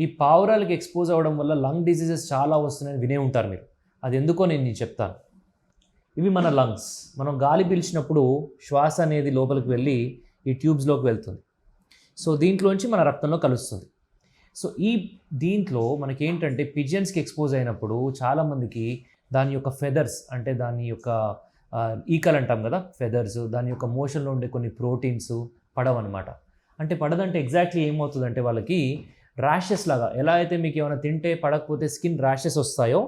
ఈ పావురాలకి ఎక్స్పోజ్ అవ్వడం వల్ల లంగ్ డిసీజెస్ చాలా వస్తున్నాయని వినే ఉంటారు మీరు. అది ఎందుకో నేను చెప్తాను. ఇవి మన లంగ్స్. మనం గాలి పీల్చినప్పుడు శ్వాస అనేది లోపలికి వెళ్ళి ఈ ట్యూబ్స్లోకి వెళ్తుంది. సో దీంట్లోంచి మన రక్తంలో కలుస్తుంది. సో దీంట్లో మనకేంటంటే పిజియన్స్కి ఎక్స్పోజ్ అయినప్పుడు చాలామందికి దాని యొక్క ఫెదర్స్, అంటే దాని యొక్క ఈకలు అంటాం కదా, ఫెదర్స్, దాని యొక్క మోషన్లో ఉండే కొన్ని ప్రోటీన్స్ పడవన్నమాట. అంటే పడదంటే ఎగ్జాక్ట్లీ ఏమవుతుందంటే వాళ్ళకి ర్యాషెస్ లాగా, ఎలా అయితే మీకు ఏమైనా తింటే పడకపోతే స్కిన్ ర్యాషెస్ వస్తాయో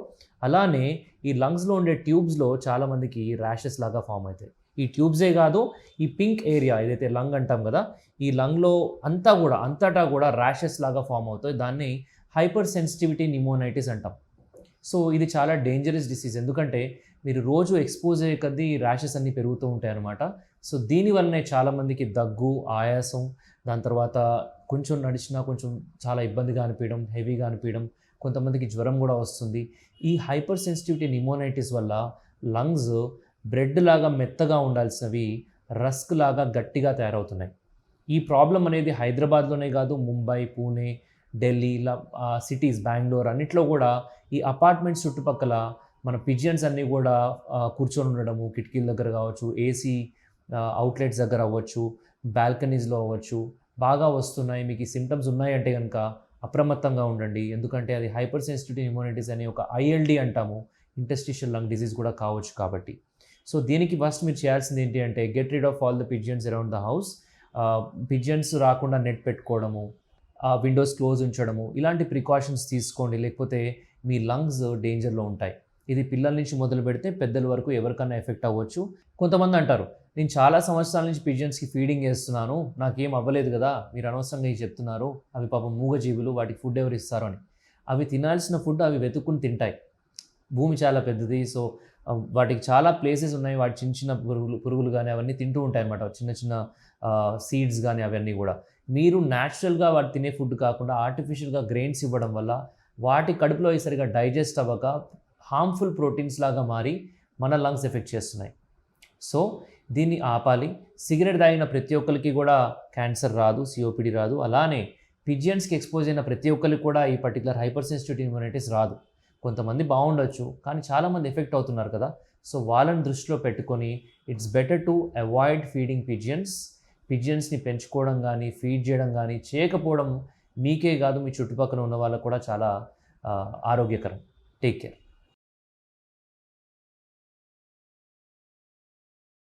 అలానే ఈ లంగ్స్లో ఉండే ట్యూబ్స్లో చాలామందికి ర్యాషెస్ లాగా ఫామ్ అవుతాయి. ఈ ట్యూబ్సే కాదు, ఈ పింక్ ఏరియా ఏదైతే లంగ్ అంటాం కదా, ఈ లంగ్లో అంతటా కూడా ర్యాషెస్ లాగా ఫామ్ అవుతాయి. దాన్ని హైపర్ సెన్సిటివిటీ న్యూమోనైటిస్ అంటాం. సో ఇది చాలా డేంజరస్ డిసీజ్, ఎందుకంటే మీరు రోజు ఎక్స్పోజ్ అయ్యే కొద్దీ ర్యాషెస్ అన్నీ పెరుగుతూ ఉంటాయి అన్నమాట. సో దీనివల్లనే చాలామందికి దగ్గు, ఆయాసం, దాని తర్వాత కొంచెం నడిచినా కొంచెం చాలా ఇబ్బందిగా అనిపించడం, హెవీగా అనిపించడం, కొంతమందికి జ్వరం కూడా వస్తుంది. ఈ హైపర్ సెన్సిటివిటీ న్యూమోనైటిస్ వల్ల లంగ్స్ బ్రెడ్ లాగా మెత్తగా ఉండాల్సినవి రస్క్ లాగా గట్టిగా తయారవుతున్నాయి. ఈ ప్రాబ్లం అనేది హైదరాబాద్లోనే కాదు, ముంబై, పూణే, ఢిల్లీ, ఇలా సిటీస్, బెంగళూరు అన్నిట్లో కూడా ఈ అపార్ట్మెంట్స్ చుట్టుపక్కల మన పిజియన్స్ అన్నీ కూడా కూర్చొని ఉండడము, కిటికీల దగ్గర కావచ్చు, ఏసీ అవుట్లెట్స్ దగ్గర అవ్వచ్చు, బాల్కనీస్లో అవ్వచ్చు, బాగా వస్తున్నాయి. మీకు ఈ సిమ్టమ్స్ ఉన్నాయంటే కనుక అప్రమత్తంగా ఉండండి. ఎందుకంటే అది హైపర్ సెన్సిటివిటీ న్యూమోనైటిస్ అనే ఒక ఐఎల్డి అంటాము, ఇంటర్స్టిషియల్ లంగ్ డిసీజ్ కూడా కావచ్చు కాబట్టి. సో దీనికి ఫస్ట్ మీరు చేయాల్సింది ఏంటి అంటే get rid of all the pigeons around the house. Pigeons రాకుండా నెట్ పెట్టుకోవడము, విండోస్ క్లోజ్ ఉంచడము, ఇలాంటి ప్రికాషన్స్ తీసుకోండి, లేకపోతే మీ లంగ్స్ డేంజర్లో ఉంటాయి. ఇది పిల్లల నుంచి మొదలు పెడితే పెద్దల వరకు ఎవరికన్నా ఎఫెక్ట్ అవ్వచ్చు. కొంతమంది అంటారు, నేను చాలా సంవత్సరాల నుంచి పిజియన్స్కి ఫీడింగ్ చేస్తున్నాను, నాకేం అవ్వలేదు కదా, మీరు అనవసరంగా ఇవి చెప్తున్నారు, అవి పాపం మూగజీవులు, వాటికి ఫుడ్ ఎవరు ఇస్తారు అని. అవి తినాల్సిన ఫుడ్ అవి వెతుక్కుని తింటాయి. భూమి చాలా పెద్దది, సో వాటికి చాలా ప్లేసెస్ ఉన్నాయి, వాటి చిన్న పురుగులు కానీ అవన్నీ తింటూ ఉంటాయి అన్నమాట, చిన్న సీడ్స్ కానీ అవన్నీ కూడా. మీరు న్యాచురల్గా వాటి తినే ఫుడ్ కాకుండా ఆర్టిఫిషియల్గా గ్రెయిన్స్ ఇవ్వడం వల్ల వాటి కడుపులో సరిగా డైజెస్ట్ అవ్వక హార్మ్ఫుల్ ప్రోటీన్స్ లాగా మారి మన లంగ్స్ ఎఫెక్ట్ చేస్తున్నాయి. సో దీన్ని ఆపాలి. సిగరెట్ తాగిన ప్రతి ఒక్కరికి కూడా క్యాన్సర్ రాదు, సిఓపిడి రాదు. అలానే పిజియన్స్కి ఎక్స్పోజ్ అయిన ప్రతి ఒక్కరికి కూడా ఈ పర్టికులర్ హైపర్ సెన్సిటివిటీ న్యూమోనైటిస్ రాదు. కొంతమంది బాగుండొచ్చు, కానీ చాలామంది ఎఫెక్ట్ అవుతున్నారు కదా. సో వాళ్ళని దృష్టిలో పెట్టుకొని it's better to avoid feeding పిజియన్స్ని పెంచుకోవడం కానీ ఫీడ్ చేయడం కానీ చేయకపోవడం మీకే కాదు, మీ చుట్టుపక్కల ఉన్న వాళ్ళకు కూడా చాలా ఆరోగ్యకరం. Take care.